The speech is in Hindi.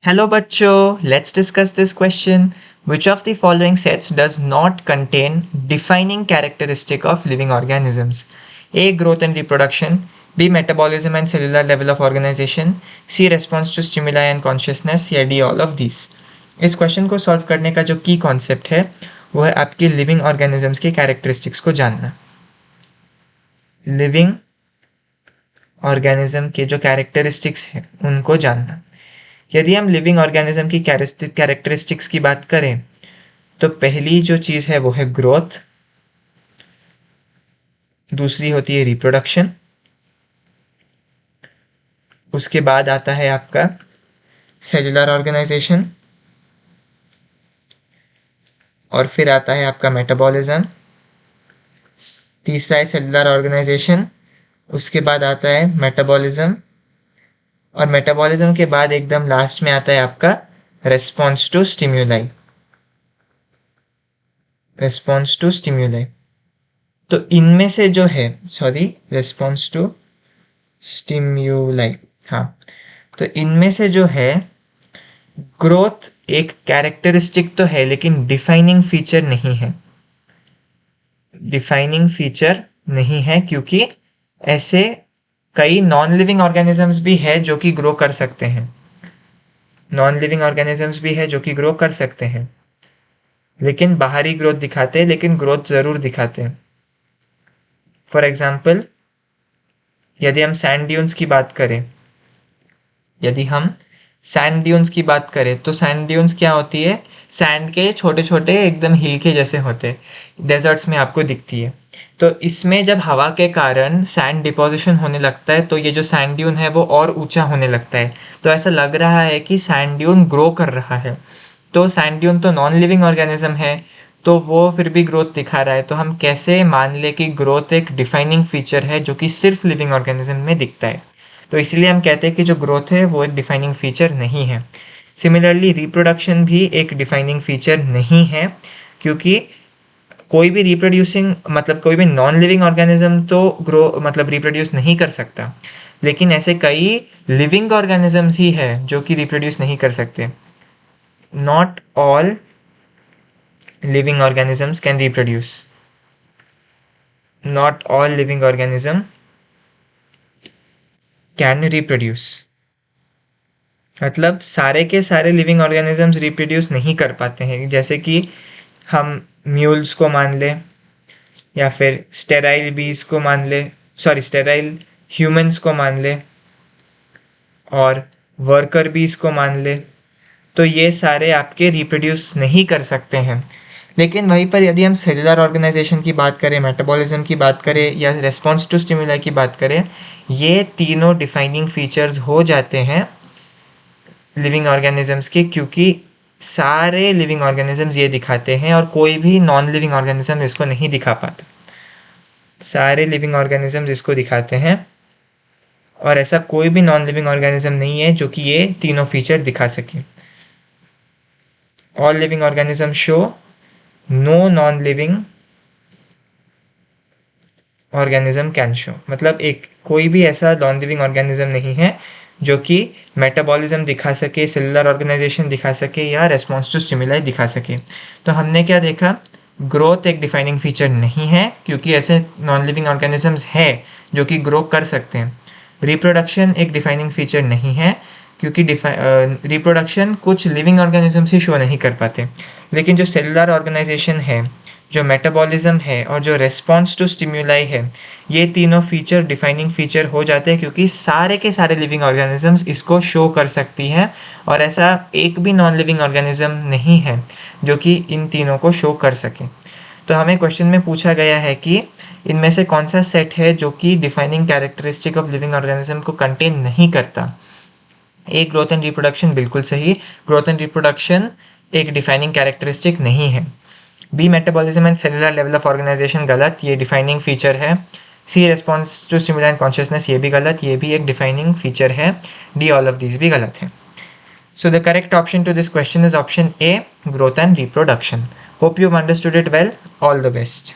Hello bachcho, let's discuss this question. Which of the following sets does not contain defining characteristic of living organisms? A. Growth and reproduction. B. Metabolism and cellular level of organization. C. Response to stimuli and consciousness. या D. All of these. इस क्वेश्चन को सॉल्व करने का जो की कॉन्सेप्ट है वो है आपकी लिविंग ऑर्गेनिजम्स के कैरेक्टरिस्टिक्स को जानना. लिविंग ऑर्गेनिज्म के जो कैरेक्टरिस्टिक्स हैं उनको जानना. यदि हम लिविंग ऑर्गेनिज्म की कैरेक्टरिस्टिक्स की बात करें तो पहली जो चीज़ है वो है ग्रोथ, दूसरी होती है रिप्रोडक्शन, उसके बाद आता है आपका सेलुलर ऑर्गेनाइजेशन और फिर आता है आपका मेटाबॉलिज्म. तीसरा है सेलुलर ऑर्गेनाइजेशन, उसके बाद आता है मेटाबॉलिज्म और मेटाबॉलिज्म के बाद एकदम लास्ट में आता है आपका response to stimuli. Response to stimuli. तो इनमें से जो है रेस्पॉन्स टू स्टिम्युलाई. हाँ, तो इनमें से जो है ग्रोथ एक कैरेक्टरिस्टिक तो है लेकिन डिफाइनिंग फीचर नहीं है. डिफाइनिंग फीचर नहीं है क्योंकि ऐसे कई नॉन लिविंग ऑर्गेनिजम्स भी है जो कि ग्रो कर सकते हैं. नॉन लिविंग ऑर्गेनिजम्स भी है जो कि ग्रो कर सकते हैं लेकिन बाहरी ग्रोथ दिखाते हैं, लेकिन ग्रोथ ज़रूर दिखाते हैं. फॉर एग्जाम्पल यदि हम सैंड ड्यून्स की बात करें तो सैंड ड्यून्स क्या होती है? सैंड के छोटे छोटे एकदम हिल के जैसे होते हैं, डेजर्ट्स में आपको दिखती है. तो इसमें जब हवा के कारण सैंड डिपोजिशन होने लगता है तो ये जो सैंड ड्यून है वो और ऊंचा होने लगता है. तो ऐसा लग रहा है कि सैंड ड्यून ग्रो कर रहा है. तो सैंड ड्यून तो नॉन लिविंग ऑर्गेनिज्म है तो वो फिर भी ग्रोथ दिखा रहा है. तो हम कैसे मान ले कि ग्रोथ एक डिफाइनिंग फीचर है जो कि सिर्फ लिविंग ऑर्गेनिज्म में दिखता है. तो इसीलिए हम कहते हैं कि जो ग्रोथ है वो एक डिफाइनिंग फीचर नहीं है. सिमिलरली रिप्रोडक्शन भी एक डिफाइनिंग फीचर नहीं है क्योंकि कोई भी कोई भी नॉन लिविंग ऑर्गेनिज्म तो ग्रो रिप्रोड्यूस नहीं कर सकता, लेकिन ऐसे कई लिविंग ऑर्गेनिजम्स ही है जो कि रिप्रोड्यूस नहीं कर सकते. Not all living organisms can reproduce. Not all living organism can reproduce. मतलब सारे के सारे लिविंग ऑर्गेनिजम्स रिप्रोड्यूस नहीं कर पाते हैं. जैसे कि हम म्यूल्स को मान ले या फिर स्टेराइल बीज को मान ले, स्टेराइल ह्यूमंस को मान ले और वर्कर बीज को मान ले, तो ये सारे आपके रिप्रोड्यूस नहीं कर सकते हैं. लेकिन वहीं पर यदि हम सेलुलर ऑर्गेनाइजेशन की बात करें, मेटाबॉलिज्म की बात करें या रेस्पॉन्स टू स्टिमुलाई की बात करें, ये तीनों डिफाइनिंग फीचर्स हो जाते हैं लिविंग ऑर्गेनिजम्स के, क्योंकि सारे लिविंग ऑर्गेनिजम्स ये दिखाते हैं और कोई भी नॉन लिविंग ऑर्गेनिज्म इसको नहीं दिखा पाता. सारे लिविंग ऑर्गेनिजम्स इसको दिखाते हैं और ऐसा कोई भी नॉन लिविंग ऑर्गेनिज्म नहीं है जो कि ये तीनों फीचर दिखा सके. All living organism show, no non living organism can show. मतलब एक कोई भी ऐसा नॉन लिविंग ऑर्गेनिज्म नहीं है जो कि मेटाबॉलिज्म दिखा सके, सेलुलर ऑर्गेनाइजेशन दिखा सके या रेस्पॉन्स टू स्टिमुलाई दिखा सके. तो हमने क्या देखा? ग्रोथ एक डिफाइनिंग फीचर नहीं है क्योंकि ऐसे नॉन लिविंग ऑर्गेनिजम्स है जो कि ग्रो कर सकते हैं. रिप्रोडक्शन एक डिफाइनिंग फीचर नहीं है क्योंकि रिप्रोडक्शन कुछ लिविंग ऑर्गेनिजम्स ही शो नहीं कर पाते. लेकिन जो सेलुलर ऑर्गेनाइजेशन है, जो मेटाबॉलिज्म है और जो रेस्पॉन्स टू स्टिम्युलाई है, ये तीनों फीचर डिफाइनिंग फीचर हो जाते हैं क्योंकि सारे के सारे लिविंग ऑर्गेनिजम्स इसको शो कर सकती हैं और ऐसा एक भी नॉन लिविंग ऑर्गेनिज्म नहीं है जो कि इन तीनों को शो कर सके. तो हमें क्वेश्चन में पूछा गया है कि इनमें से कौन सा सेट है जो कि defining characteristic of living organism को कंटेन नहीं करता. ए ग्रोथ एंड रिप्रोडक्शन बिल्कुल सही. ग्रोथ एंड रिप्रोडक्शन एक डिफाइनिंग कैरेक्टरिस्टिक नहीं है. B metabolism and cellular level of organisation गलत, ये डिफाइनिंग फीचर है. C response to stimuli and consciousness ये भी गलत, ये भी एक डिफाइनिंग फीचर है. डी ऑल ऑफ दीज भी गलत है. So the correct option to this question is option A, growth and reproduction. Hope you've understood it well. All the best.